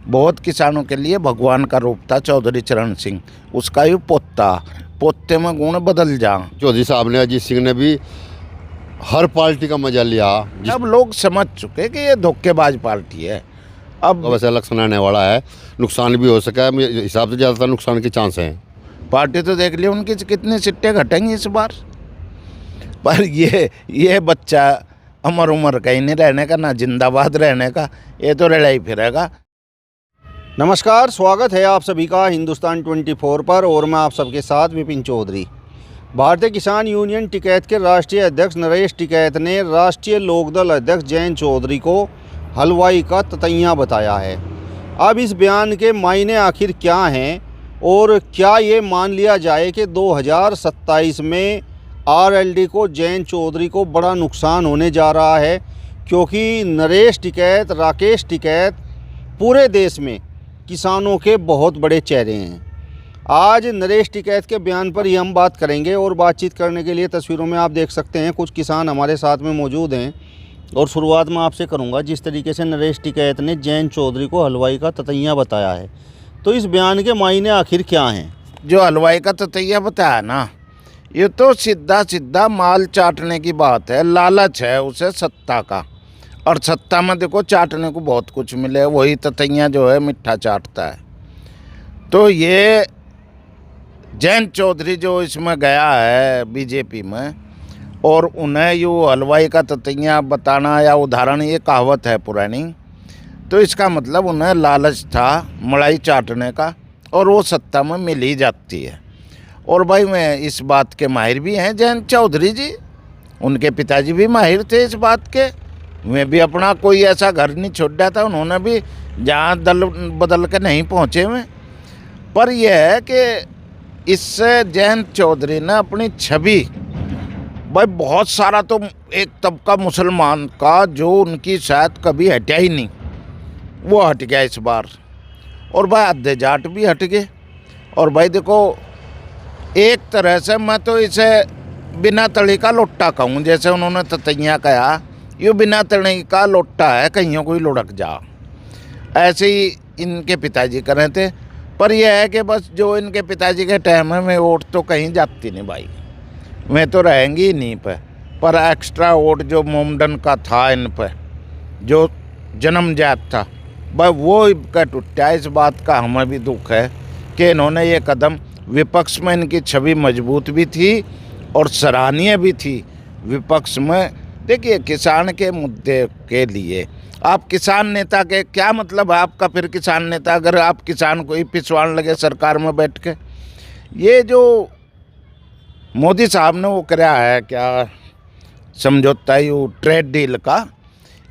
बहुत किसानों के लिए भगवान का रूप था चौधरी चरण सिंह। उसका ही पोता, पोते में गुण बदल जा। चौधरी साहब ने, अजीत सिंह ने भी हर पार्टी का मजा लिया। अब लोग समझ चुके कि ये धोखेबाज पार्टी है। अब वैसे इलेक्शन आने वाला है, नुकसान भी हो सका है, मेरे हिसाब से ज़्यादातर नुकसान के चांस हैं। पार्टी तो देख लिया उनकी कितने सीटें घटेंगी इस बार। पर ये बच्चा अमर उमर कहीं नहीं रहने का, ना जिंदाबाद रहने का, ये तो लड़ाई फिरेगा। नमस्कार, स्वागत है आप सभी का हिंदुस्तान 24 पर और मैं आप सबके साथ विपिन चौधरी। भारतीय किसान यूनियन टिकैत के राष्ट्रीय अध्यक्ष नरेश टिकैत ने राष्ट्रीय लोकदल अध्यक्ष जयंत चौधरी को हलवाई का ततैया बताया है। अब इस बयान के मायने आखिर क्या हैं और क्या ये मान लिया जाए कि 2027 में आरएलडी को जयंत चौधरी को बड़ा नुकसान होने जा रहा है, क्योंकि नरेश टिकैत, राकेश टिकैत पूरे देश में किसानों के बहुत बड़े चेहरे हैं। आज नरेश टिकैत के बयान पर ही हम बात करेंगे और बातचीत करने के लिए तस्वीरों में आप देख सकते हैं कुछ किसान हमारे साथ में मौजूद हैं। और शुरुआत में आपसे करूंगा, जिस तरीके से नरेश टिकैत ने जयंत चौधरी को हलवाई का ततैया बताया है, तो इस बयान के मायने आखिर क्या हैं? जो हलवाई का ततैया बताया ना, ये तो सीधा सीधा माल चाटने की बात है। लालच है उसे सत्ता का, और सत्ता में देखो चाटने को बहुत कुछ मिले, वही ततैया जो है मिठा चाटता है। तो ये जयंत चौधरी जो इसमें गया है बीजेपी में, और उन्हें यूँ हलवाई का ततैया बताना या उदाहरण, ये कहावत है पुरानी, तो इसका मतलब उन्हें लालच था मलाई चाटने का, और वो सत्ता में मिल ही जाती है। और भाई मैं इस बात के माहिर भी हैं जयंत चौधरी जी, उनके पिताजी भी माहिर थे इस बात के। मैं भी अपना कोई ऐसा घर नहीं छोड़ दिया था, उन्होंने भी जहाँ दल बदल के नहीं पहुँचे हुए। पर यह है कि इससे जयंत चौधरी ने अपनी छवि, भाई बहुत सारा तो एक तबका मुसलमान का जो उनकी शायद कभी हटा ही नहीं, वो हट गया इस बार। और भाई आधे जाट भी हट गए। और भाई देखो, एक तरह से मैं तो इसे बिना तली का लोट्टा कहूँ, जैसे उन्होंने ततैया कहा, ये बिना तली का लोट्टा है, कहीं कोई लुढ़क जा, ऐसे ही इनके पिताजी कर रहे थे। पर यह है कि बस जो इनके पिताजी के टाइम में वोट तो कहीं जाती नहीं भाई, मैं तो रहेंगी ही नहीं पर एक्स्ट्रा वोट जो मोमडन का था इन पर, जो जन्मजात था, भाई वो का टूटा। इस बात का हमें भी दुख है कि इन्होंने ये कदम, विपक्ष में इनकी छवि मजबूत भी थी और सराहनीय भी थी। विपक्ष में देखिए, किसान के मुद्दे के लिए आप किसान नेता के क्या मतलब है आपका? फिर किसान नेता अगर आप किसान को ही पिछवाड़ लगे सरकार में बैठ के। ये जो मोदी साहब ने वो कराया है क्या समझौता, यू ट्रेड डील का,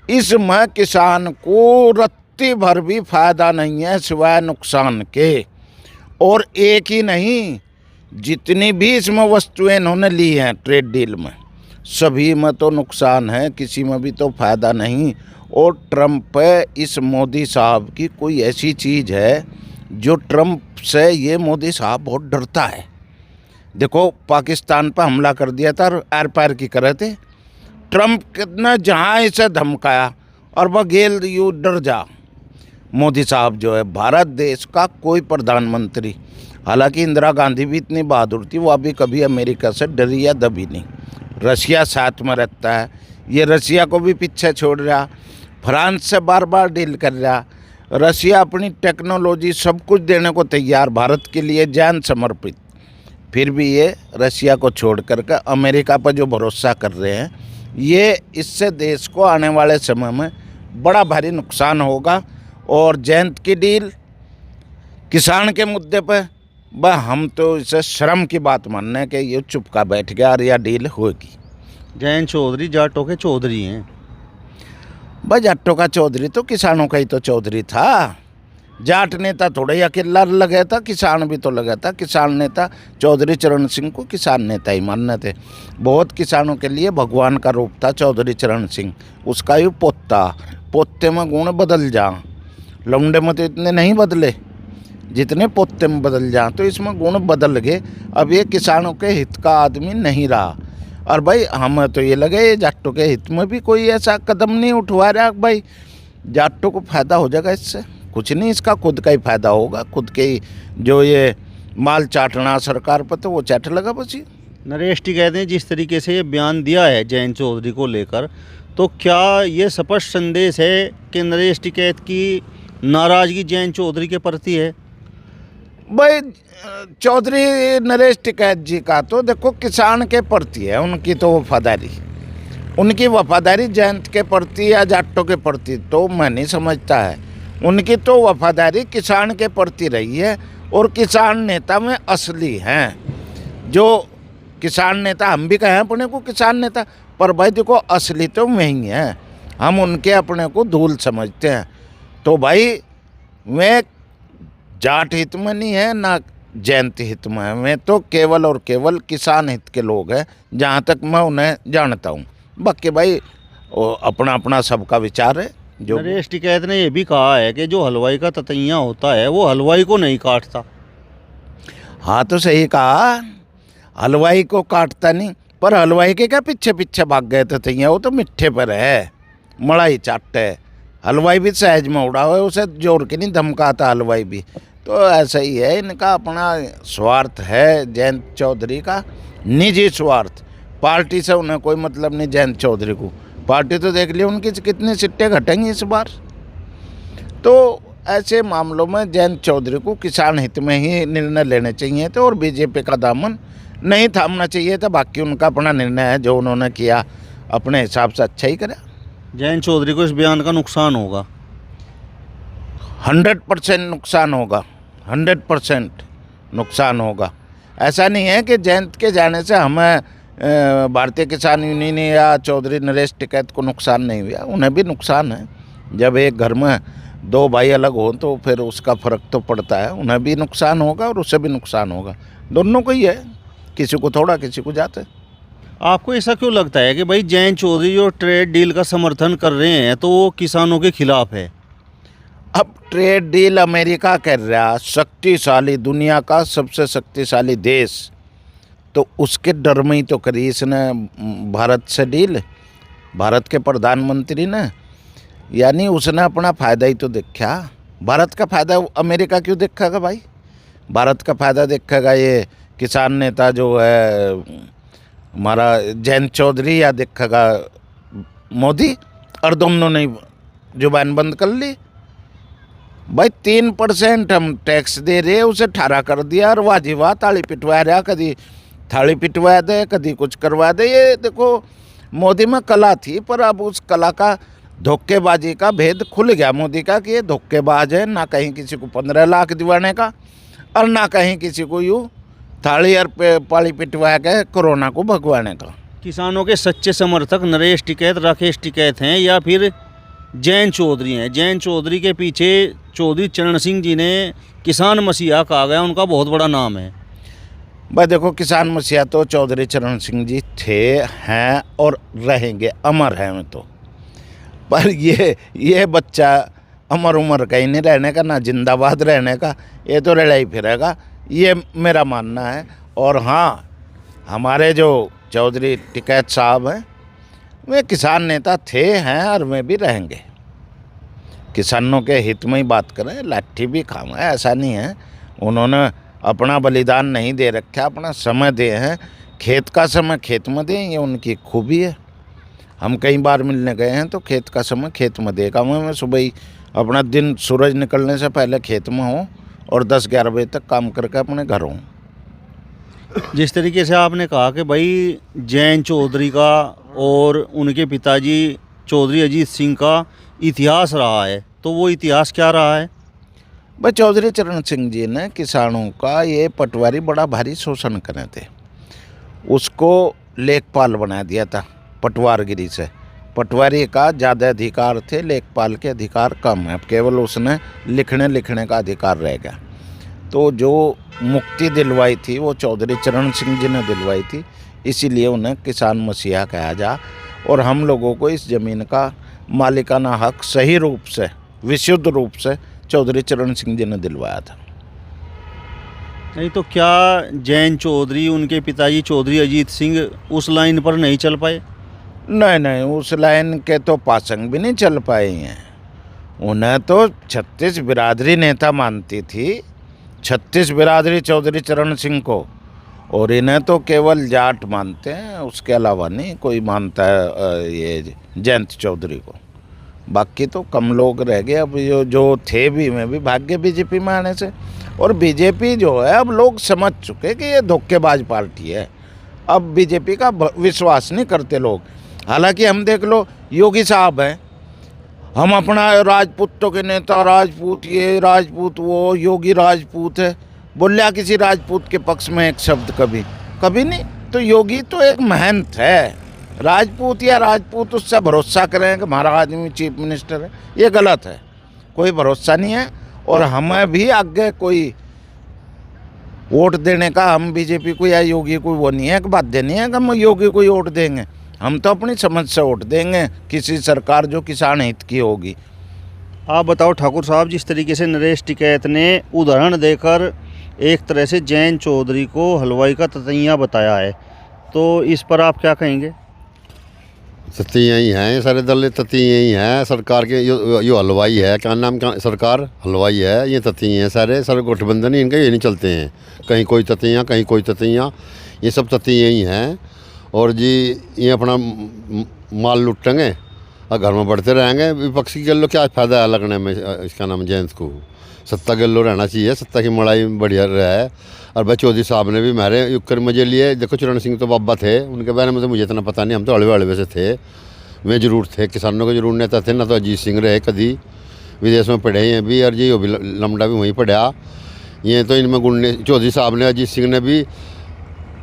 इसमें किसान को रत्ती भर भी फायदा नहीं है सिवाय नुकसान के। और एक ही नहीं, जितनी भी इसमें वस्तुएं इन्होंने ली हैं ट्रेड डील में, सभी में तो नुकसान है, किसी में भी तो फायदा नहीं। और ट्रंप पे इस मोदी साहब की कोई ऐसी चीज़ है जो ट्रंप से ये मोदी साहब बहुत डरता है। देखो, पाकिस्तान पर हमला कर दिया था, आर पार की कर रहे थे, ट्रंप कितना जहाँ इसे धमकाया, और वह गेल यू डर जा। मोदी साहब जो है भारत देश का कोई प्रधानमंत्री, हालांकि इंदिरा गांधी भी इतनी बहादुर थी, वो अभी कभी अमेरिका से डरी या दबी नहीं। रशिया साथ में रहता है, ये रशिया को भी पीछे छोड़ रहा, फ्रांस से बार बार डील कर रहा। रशिया अपनी टेक्नोलॉजी सब कुछ देने को तैयार, भारत के लिए जान समर्पित, फिर भी ये रशिया को छोड़ करके अमेरिका पर जो भरोसा कर रहे हैं, ये इससे देश को आने वाले समय में बड़ा भारी नुकसान होगा। और जयंत की डील किसान के मुद्दे पर, बस हम तो इसे शर्म की बात मानने कि ये चुपका बैठ गया और यह डील होगी। जयंत चौधरी जाटों के चौधरी हैं। भाई जाटों का चौधरी तो किसानों का ही तो चौधरी था। जाट नेता थोड़ा ही अकेला लगा था, किसान भी तो लगा था। किसान नेता चौधरी चरण सिंह को किसान नेता ही मानने थे। बहुत किसानों के लिए भगवान का रूप था चौधरी चरण सिंह। उसका ही पोता, पोते में गुण बदल जा। लौंडे में तो इतने नहीं बदले जितने पोते में बदल जा, तो इसमें गुण बदल गए। अब ये किसानों के हित का आदमी नहीं रहा। और भाई हमें तो ये लगे जाटों के हित में भी कोई ऐसा कदम नहीं उठवा रहा भाई जाटों को फायदा हो जाएगा इससे, कुछ नहीं, इसका खुद का ही फायदा होगा, खुद के ही जो ये माल चाटना सरकार पर, तो वो चाट लगा बस ये। नरेश टिकैत ने जिस तरीके से ये बयान दिया है जयंत चौधरी को लेकर, तो क्या ये स्पष्ट संदेश है कि नरेश टिकैत की नाराजगी जयंत चौधरी के प्रति है? भाई चौधरी नरेश टिकैत जी का तो देखो किसान के प्रति है उनकी तो वफादारी, उनकी वफादारी जयंत के प्रति या जाटों के प्रति तो मैं नहीं समझता है। उनकी तो वफादारी किसान के प्रति रही है, और किसान नेता में असली हैं जो किसान नेता, हम भी कहें अपने को किसान नेता, पर भाई देखो असली तो वही हैं, हम उनके अपने को धूल समझते हैं। तो भाई वे जाट हित में नहीं है ना जयंत हित में है, वे तो केवल और केवल किसान हित के लोग हैं जहाँ तक मैं उन्हें जानता हूँ। बाकी भाई अपना अपना सबका विचार है। जो नरेश टिकैत ने यह भी कहा है कि जो हलवाई का ततैया होता है वो हलवाई को नहीं काटता। हाँ तो सही कहा, हलवाई को काटता नहीं, पर हलवाई के क्या पीछे पीछे भाग गए थे, वो तो मिठ्ठे पर है, मलाई चाट है। हलवाई भी सहज में उड़ा हुआ है, उसे जोर के नहीं धमकाता हलवाई भी। तो ऐसा ही है, इनका अपना स्वार्थ है जयंत चौधरी का, निजी स्वार्थ। पार्टी से उन्हें कोई मतलब नहीं जयंत चौधरी को, पार्टी तो देख लिया उनकी कितनी सीटें घटेंगी इस बार। तो ऐसे मामलों में जयंत चौधरी को किसान हित में ही निर्णय लेने चाहिए थे, और बीजेपी का दामन नहीं थामना चाहिए था। बाकी उनका अपना निर्णय है, जो उन्होंने किया अपने हिसाब से अच्छा ही करा। जयंत चौधरी को इस बयान का नुकसान होगा, 100% नुकसान होगा, 100% नुकसान होगा। ऐसा नहीं है कि जयंत के जाने से हमें भारतीय किसान यूनियन या चौधरी नरेश टिकैत को नुकसान नहीं हुआ, उन्हें भी नुकसान है। जब एक घर में दो भाई अलग हो तो फिर उसका फ़र्क तो पड़ता है, उन्हें भी नुकसान होगा और उसे भी नुकसान होगा, दोनों को ही है, किसी को थोड़ा किसी को ज़्यादा। आपको ऐसा क्यों लगता है कि भाई जयंत चौधरी जो ट्रेड डील का समर्थन कर रहे हैं तो वो किसानों के खिलाफ है? अब ट्रेड डील अमेरिका कर रहा, शक्तिशाली, दुनिया का सबसे शक्तिशाली देश, तो उसके डर में ही तो करी इसने भारत से डील, भारत के प्रधानमंत्री ने। यानी उसने अपना फ़ायदा ही तो देखा। भारत का फ़ायदा अमेरिका क्यों देखेगा भाई? भारत का फ़ायदा देखेगा ये किसान नेता जो है हमारा जयंत चौधरी, या देखेगा मोदी? और दोनों ने जुबान बंद कर ली। भाई 3% हम टैक्स दे रहे, उसे 18 कर दिया, और वाह जी वाह ताली पिटवा रहा, कभी थाली पिटवा दे, कभी कुछ करवा दे। ये देखो मोदी में कला थी, पर अब उस कला का धोखेबाजी का भेद खुल गया मोदी का, कि ये धोखेबाज है, ना कहीं किसी को 15 लाख दिवाने का, और ना कहीं किसी को यूँ थाली और पाली पिटवा के कोरोना को भगवाने का। किसानों के सच्चे समर्थक नरेश टिकैत, राकेश टिकैत हैं या फिर जयंत चौधरी हैं? जयंत चौधरी के पीछे चौधरी चरण सिंह जी ने किसान मसीहा कहा गया, उनका बहुत बड़ा नाम है। भाई देखो किसान मसीहा तो चौधरी चरण सिंह जी थे, हैं और रहेंगे, अमर हैं में तो। पर ये बच्चा अमर उमर का ही नहीं रहने का, ना जिंदाबाद रहने का, ये तो लड़ाई फिरेगा, ये मेरा मानना है। और हाँ, हमारे जो चौधरी टिकैत साहब हैं वे किसान नेता थे, हैं और वे भी रहेंगे। किसानों के हित में ही बात करें, लाठी भी खाम है, ऐसा नहीं है। उन्होंने अपना बलिदान नहीं दे रखा, अपना समय दे हैं, खेत का समय खेत में दें, ये उनकी खूबी है। हम कई बार मिलने गए हैं तो खेत का समय खेत में देगा। मैं सुबह ही अपना दिन सूरज निकलने से पहले खेत में हूँ और 10-11 बजे तक काम करके अपने घर हूँ। जिस तरीके से आपने कहा कि भाई जयंत चौधरी का और उनके पिताजी चौधरी अजीत सिंह का इतिहास रहा है, तो वो इतिहास क्या रहा है? भाई चौधरी चरण सिंह जी ने किसानों का ये पटवारी बड़ा भारी शोषण करे थे, उसको लेखपाल बना दिया था पटवारगिरी से। पटवारी का ज़्यादा अधिकार थे, लेखपाल के अधिकार कम है, केवल उसने लिखने का अधिकार रह गया। तो जो मुक्ति दिलवाई थी वो चौधरी चरण सिंह जी ने दिलवाई थी, इसीलिए उन्हें किसान मसीहा कहा जा। और हम लोगों को इस ज़मीन का मालिकाना हक सही रूप से, विशुद्ध रूप से चौधरी चरण सिंह जी ने दिलवाया था। नहीं तो क्या जयंत चौधरी, उनके पिताजी चौधरी अजीत सिंह उस लाइन पर नहीं चल पाए? नहीं, उस लाइन के तो पासंग भी नहीं चल पाए हैं। उन्हें तो 36 बिरादरी नेता मानती थी, 36 बिरादरी चौधरी चरण सिंह को, और इन्हें तो केवल जाट मानते हैं, उसके अलावा नहीं कोई मानता है ये जयंत चौधरी को। बाकी तो कम लोग रह गए। अब जो थे भी मैं भी भाग गए बीजेपी में आने से। और बीजेपी जो है अब लोग समझ चुके कि ये धोखेबाज पार्टी है। अब बीजेपी का विश्वास नहीं करते लोग। हालांकि हम देख लो, योगी साहब हैं, हम अपना राजपूतों के नेता, राजपूत ये राजपूत वो, योगी राजपूत है, बोलिया किसी राजपूत के पक्ष में एक शब्द कभी कभी नहीं। तो योगी तो एक महंत है, राजपूत या राजपूत उससे भरोसा करें कि हमारा आदमी चीफ मिनिस्टर है, ये गलत है, कोई भरोसा नहीं है। और हमें भी आगे कोई वोट देने का, हम बीजेपी को या योगी को वो नहीं है कि बाध्य नहीं है कि हम योगी को वोट देंगे। हम तो अपनी समझ से वोट देंगे किसी सरकार जो किसान हित की होगी। आप बताओ ठाकुर साहब, जिस तरीके से नरेश टिकैत ने उदाहरण देकर एक तरह से जयंत चौधरी को हलवाई का ततैया बताया है, तो इस पर आप क्या कहेंगे? ततियाँ ही हैं, सारे दल ततियाँ ही हैं। सरकार के यो हलवाई है, क्या नाम का सरकार हलवाई है, ये ततियाँ हैं सारे गठबंधन ही इनके ये नहीं चलते हैं। कहीं कोई ततियाँ, कहीं कोई ततियाँ, ये सब ततियाँ ही हैं। और जी ये अपना माल लुटेंगे और घर में बढ़ते रहेंगे। विपक्षी के लो क्या फ़ायदा है लगने में, इसका नाम जयंत को सत्ता के लो रहना चाहिए, सत्ता की मड़ाई बढ़िया रहे। और भाई चौधरी साहब ने भी मेरे युक्कर मजे लिए। देखो चरण सिंह तो बाबा थे, उनके बारे में तो मुझे इतना पता नहीं, हम तो अड़वे अड़वे से थे। वे जरूर थे, किसानों के जरूर नेता थे ना। तो अजीत सिंह रहे, कभी विदेश में पढ़े हैं भी, और जी वो भी लमड़ा भी वहीं पढ़ा। ये तो इनमें गुण चौधरी साहब ने, अजीत सिंह ने भी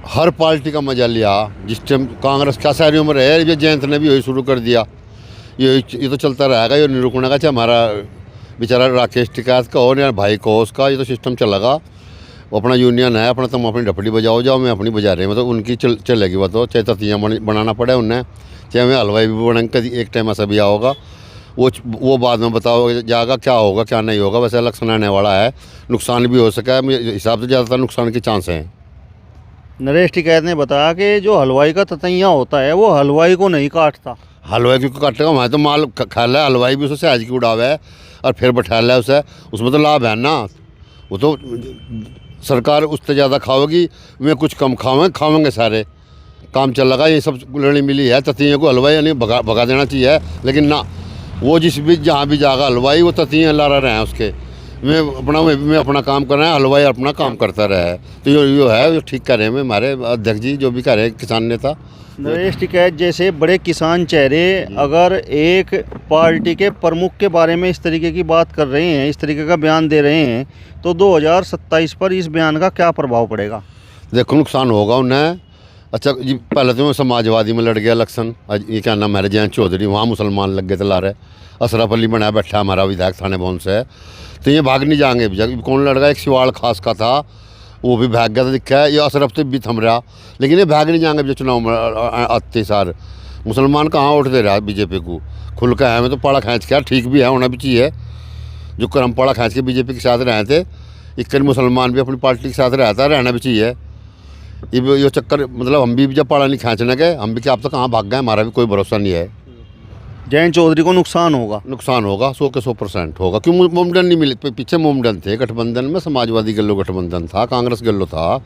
हर पार्टी का मजा लिया। जिस टाइम कांग्रेस क्या सारी उम्र है, ये जयंत ने भी यही शुरू कर दिया। ये तो चलता रहेगा, ये नहीं रुकने का। चाहे हमारा बेचारा राकेश टिकैत का हो या भाई को, उसका ये तो सिस्टम चलेगा। वो अपना यूनियन है अपना, तुम अपनी डपड़ी बजाओ जाओ, मैं अपनी बजा रही हूँ, मतलब उनकी चलेगी वो तो। चाहे ततियाँ बनाना पड़े उन्हें, चाहे हमें हलवाई भी बनेंगे, कभी एक टाइम ऐसा भी होगा। वो बाद में बताओ जाएगा क्या होगा क्या नहीं होगा। वैसे इलेक्शन आने वाला है, नुकसान भी हो सका है, मेरे हिसाब से ज़्यादातर नुकसान के चांस हैं। नरेश टिकैत ने बताया कि जो हलवाई का ततैया होता है वो हलवाई को नहीं काटता। हलवाई क्यों काटेगा, वहाँ तो माल खा लिया, हलवाई भी उसे आज की उड़ावे है और फिर बैठा लिया उसे, उसमें तो लाभ है ना। वो तो सरकार उससे ज़्यादा खाओगी, वे कुछ कम खावेंगे सारे, काम चलेगा। ये सब लड़ी मिली है, ततियों को हलवाई नहीं भगा देना चाहिए। लेकिन ना, वो जिस भी जहाँ भी जाएगा हलवाई, वो ततियाँ ला रहे हैं उसके। मैं अपना काम कर रहे हैं, हलवाई अपना काम करता रहे। तो यो है, जो ठीक कर रहे हैं हमारे अध्यक्ष जी, जो भी कर रहे हैं किसान नेता। नरेश टिकैत जैसे बड़े किसान चेहरे अगर एक पार्टी के प्रमुख के बारे में इस तरीके की बात कर रहे हैं, इस तरीके का बयान दे रहे हैं, तो 2027 पर इस बयान का क्या प्रभाव पड़ेगा? देखो नुकसान होगा उन्हें। अच्छा जी, पहले तो मैं समाजवादी में लड़ गया इलेक्शन, ये क्या नाम है जयंत चौधरी, वहाँ मुसलमान लग गए ला रहे। अशरफ अली बना बैठा हमारा विधायक थाने भवन से, तो ये भाग नहीं जाएंगे। कौन लड़ गया, एक सिवाड़ खास का था, वो भी भाग गया था, दिखा है। ये अशरफ तो भी थम रहा, लेकिन ये भाग नहीं जाएंगे जो चुनाव में आते सार। मुसलमान कहाँ वोट दे रहा है बीजेपी को, खुल का है। मैं तो पाड़ा खींच के, ठीक भी है, होना भी चाहिए। जो क्रम पाड़ा खींच के बीजेपी के साथ रहे थे, एक मुसलमान भी अपनी पार्टी के साथ रहता, रहना भी चाहिए। ये चक्कर मतलब हम भी जब पाड़ा नहीं खींचने गए, हम भी क्या आप तो कहाँ भाग गए, हमारा भी कोई भरोसा नहीं है। जयंत चौधरी को नुकसान होगा 100 के 100% होगा। क्यों मोमडन नहीं मिले, पीछे मोमडन थे गठबंधन में, समाजवादी गल्लो गठबंधन था, कांग्रेस गल्लो था।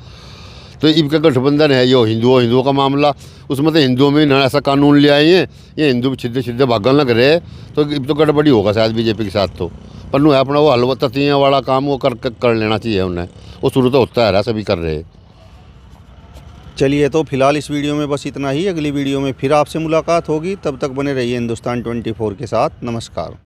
तो इनका गठबंधन है, ये हिंदुओं का मामला, उसमें तो हिंदुओं में ना ऐसा कानून ले आए हैं, ये हिंदू सीधे भागन लग रहे। तो गड़बड़ी होगा शायद बीजेपी के साथ। तो पर है अपना वो हलवा ततियाँ वाला काम वो कर लेना चाहिए उन्हें, वो शुरू तो होता है, सभी कर रहे। चलिए, तो फिलहाल इस वीडियो में बस इतना ही। अगली वीडियो में फिर आपसे मुलाकात होगी, तब तक बने रहिए हिंदुस्तान 24 के साथ। नमस्कार।